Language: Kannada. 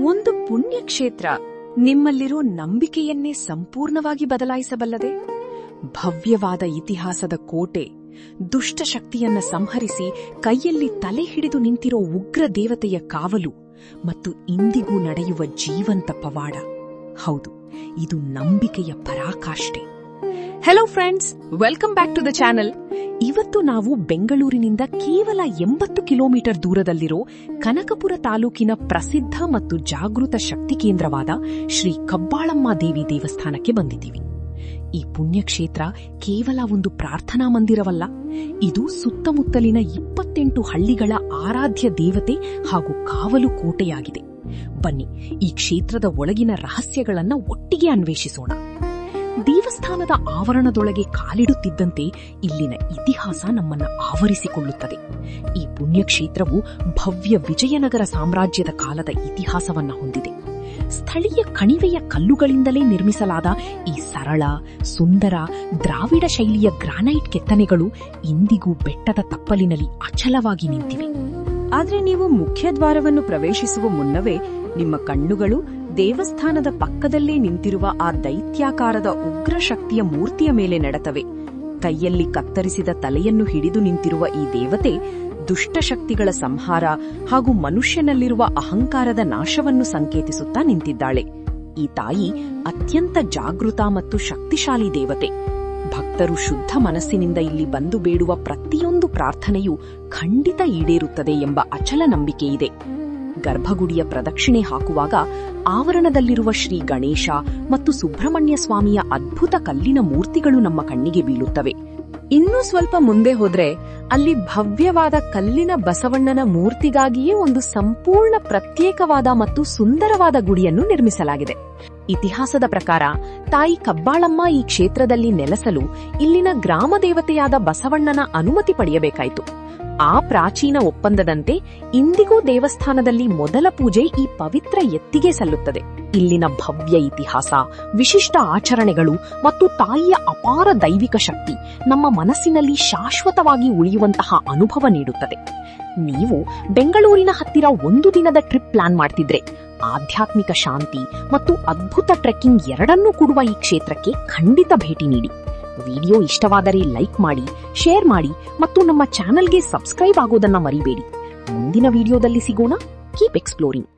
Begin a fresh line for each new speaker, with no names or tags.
ಒಂದು ಪುಣ್ಯಕ್ಷೇತ್ರ ನಿಮ್ಮಲ್ಲಿರೋ ನಂಬಿಕೆಯನ್ನೇ ಸಂಪೂರ್ಣವಾಗಿ ಬದಲಾಯಿಸಬಲ್ಲದೆ. ಭವ್ಯವಾದ ಇತಿಹಾಸದ ಕೋಟೆ, ದುಷ್ಟಶಕ್ತಿಯನ್ನ ಸಂಹರಿಸಿ ಕೈಯಲ್ಲಿ ತಲೆ ಹಿಡಿದು ನಿಂತಿರೋ ಉಗ್ರ ದೇವತೆಯ ಕಾವಲು ಮತ್ತು ಇಂದಿಗೂ ನಡೆಯುವ ಜೀವಂತ ಪವಾಡ. ಹೌದು, ಇದು ನಂಬಿಕೆಯ ಪರಾಕಾಷ್ಠೆ. Hello friends, welcome back to the channel. ಇವತ್ತು ನಾವು ಬೆಂಗಳೂರಿನಿಂದ ಕೇವಲ 80 ಕಿಲೋಮೀಟರ್ ದೂರದಲ್ಲಿರೋ ಕನಕಪುರ ತಾಲೂಕಿನ ಪ್ರಸಿದ್ಧ ಮತ್ತು ಜಾಗೃತ ಶಕ್ತಿ ಕೇಂದ್ರವಾದ ಶ್ರೀ ಕಬ್ಬಾಳಮ್ಮ ದೇವಿ ದೇವಸ್ಥಾನಕ್ಕೆ ಬಂದಿದ್ದೀವಿ. ಈ ಪುಣ್ಯಕ್ಷೇತ್ರ ಕೇವಲ ಒಂದು ಪ್ರಾರ್ಥನಾ ಮಂದಿರವಲ್ಲ, ಇದು ಸುತ್ತಮುತ್ತಲಿನ 28 ಹಳ್ಳಿಗಳ ಆರಾಧ್ಯ ದೇವತೆ ಹಾಗೂ ಕಾವಲು ಕೋಟೆಯಾಗಿದೆ. ಬನ್ನಿ, ಈ ಕ್ಷೇತ್ರದ ಒಳಗಿನ ರಹಸ್ಯಗಳನ್ನ ಒಟ್ಟಿಗೆ ಅನ್ವೇಷಿಸೋಣ. ದೇವಸ್ಥಾನದ ಆವರಣದೊಳಗೆ ಕಾಲಿಡುತ್ತಿದ್ದಂತೆ ಇಲ್ಲಿನ ಇತಿಹಾಸ ನಮ್ಮನ್ನ ಆವರಿಸಿಕೊಳ್ಳುತ್ತದೆ. ಈ ಪುಣ್ಯಕ್ಷೇತ್ರವು ಭವ್ಯ ವಿಜಯನಗರ ಸಾಮ್ರಾಜ್ಯದ ಕಾಲದ ಇತಿಹಾಸವನ್ನ ಹೊಂದಿದೆ. ಸ್ಥಳೀಯ ಕಣಿವೆಯ ಕಲ್ಲುಗಳಿಂದಲೇ ನಿರ್ಮಿಸಲಾದ ಈ ಸರಳ, ಸುಂದರ ದ್ರಾವಿಡ ಶೈಲಿಯ ಗ್ರಾನೈಟ್ ಕೆತ್ತನೆಗಳು ಇಂದಿಗೂ ಬೆಟ್ಟದ ತಪ್ಪಲಿನಲ್ಲಿ ಅಚಲವಾಗಿ ನಿಂತಿವೆ. ಆದ್ರೆ ನೀವು ಮುಖ್ಯ ದ್ವಾರವನ್ನು ಪ್ರವೇಶಿಸುವ ಮುನ್ನವೇ ನಿಮ್ಮ ಕಣ್ಣುಗಳು ದೇವಸ್ಥಾನದ ಪಕ್ಕದಲ್ಲೇ ನಿಂತಿರುವ ಆ ದೈತ್ಯಾಕಾರದ ಉಗ್ರ ಶಕ್ತಿಯ ಮೂರ್ತಿಯ ಮೇಲೆ ನಡೆತವೆ. ಕೈಯಲ್ಲಿ ಕತ್ತರಿಸಿದ ತಲೆಯನ್ನು ಹಿಡಿದು ನಿಂತಿರುವ ಈ ದೇವತೆ ದುಷ್ಟಶಕ್ತಿಗಳ ಸಂಹಾರ ಹಾಗೂ ಮನುಷ್ಯನಲ್ಲಿರುವ ಅಹಂಕಾರದ ನಾಶವನ್ನು ಸಂಕೇತಿಸುತ್ತಾ ನಿಂತಿದ್ದಾಳೆ. ಈ ತಾಯಿ ಅತ್ಯಂತ ಜಾಗೃತ ಮತ್ತು ಶಕ್ತಿಶಾಲಿ ದೇವತೆ. ಭಕ್ತರು ಶುದ್ಧ ಮನಸ್ಸಿನಿಂದ ಇಲ್ಲಿ ಬಂದು ಬೇಡುವ ಪ್ರತಿಯೊಂದು ಪ್ರಾರ್ಥನೆಯೂ ಖಂಡಿತ ಈಡೇರುತ್ತದೆ ಎಂಬ ಅಚಲ ನಂಬಿಕೆಯಿದೆ. ಗರ್ಭಗುಡಿಯ ಪ್ರದಕ್ಷಿಣೆ ಹಾಕುವಾಗ ಆವರಣದಲ್ಲಿರುವ ಶ್ರೀ ಗಣೇಶ ಮತ್ತು ಸುಬ್ರಹ್ಮಣ್ಯ ಸ್ವಾಮಿಯ ಅದ್ಭುತ ಕಲ್ಲಿನ ಮೂರ್ತಿಗಳು ನಮ್ಮ ಕಣ್ಣಿಗೆ ಬೀಳುತ್ತವೆ. ಇನ್ನೂ ಸ್ವಲ್ಪ ಮುಂದೆ ಹೋದ್ರೆ ಅಲ್ಲಿ ಭವ್ಯವಾದ ಕಲ್ಲಿನ ಬಸವಣ್ಣನ ಮೂರ್ತಿಗಾಗಿಯೇ ಒಂದು ಸಂಪೂರ್ಣ ಪ್ರತ್ಯೇಕವಾದ ಮತ್ತು ಸುಂದರವಾದ ಗುಡಿಯನ್ನು ನಿರ್ಮಿಸಲಾಗಿದೆ. ಇತಿಹಾಸದ ಪ್ರಕಾರ ತಾಯಿ ಕಬ್ಬಾಳಮ್ಮ ಈ ಕ್ಷೇತ್ರದಲ್ಲಿ ನೆಲೆಸಲು ಇಲ್ಲಿನ ಗ್ರಾಮ ದೇವತೆಯಾದ ಬಸವಣ್ಣನ ಅನುಮತಿ ಪಡೆಯಬೇಕಾಯಿತು. ಆ ಪ್ರಾಚೀನ ಒಪ್ಪಂದದಂತೆ ಇಂದಿಗೂ ದೇವಸ್ಥಾನದಲ್ಲಿ ಮೊದಲ ಪೂಜೆ ಈ ಪವಿತ್ರ ಎತ್ತಿಗೆ ಸಲ್ಲುತ್ತದೆ. ಇಲ್ಲಿನ ಭವ್ಯ ಇತಿಹಾಸ, ವಿಶಿಷ್ಟ ಆಚರಣೆಗಳು ಮತ್ತು ತಾಯಿಯ ಅಪಾರ ದೈವಿಕ ಶಕ್ತಿ ನಮ್ಮ ಮನಸ್ಸಿನಲ್ಲಿ ಶಾಶ್ವತವಾಗಿ ಉಳಿಯುವಂತಹ ಅನುಭವ ನೀಡುತ್ತದೆ. ನೀವು ಬೆಂಗಳೂರಿನ ಹತ್ತಿರ ಒಂದು ದಿನದ ಟ್ರಿಪ್ ಪ್ಲಾನ್ ಮಾಡ್ತಿದ್ರೆ ಆಧ್ಯಾತ್ಮಿಕ ಶಾಂತಿ ಮತ್ತು ಅದ್ಭುತ ಟ್ರೆಕ್ಕಿಂಗ್ ಎರಡನ್ನೂ ಕೊಡುವ ಈ ಕ್ಷೇತ್ರಕ್ಕೆ ಖಂಡಿತ ಭೇಟಿ ನೀಡಿ. ವಿಡಿಯೋ ಇಷ್ಟವಾದರೆ ಲೈಕ್ ಮಾಡಿ, ಶೇರ್ ಮಾಡಿ ಮತ್ತು ನಮ್ಮ ಚಾನೆಲ್ಗೆ ಸಬ್ಸ್ಕ್ರೈಬ್ ಆಗೋದನ್ನ ಮರಿಬೇಡಿ. ಮುಂದಿನ ವಿಡಿಯೋದಲ್ಲಿ ಸಿಗೋಣ. Keep exploring.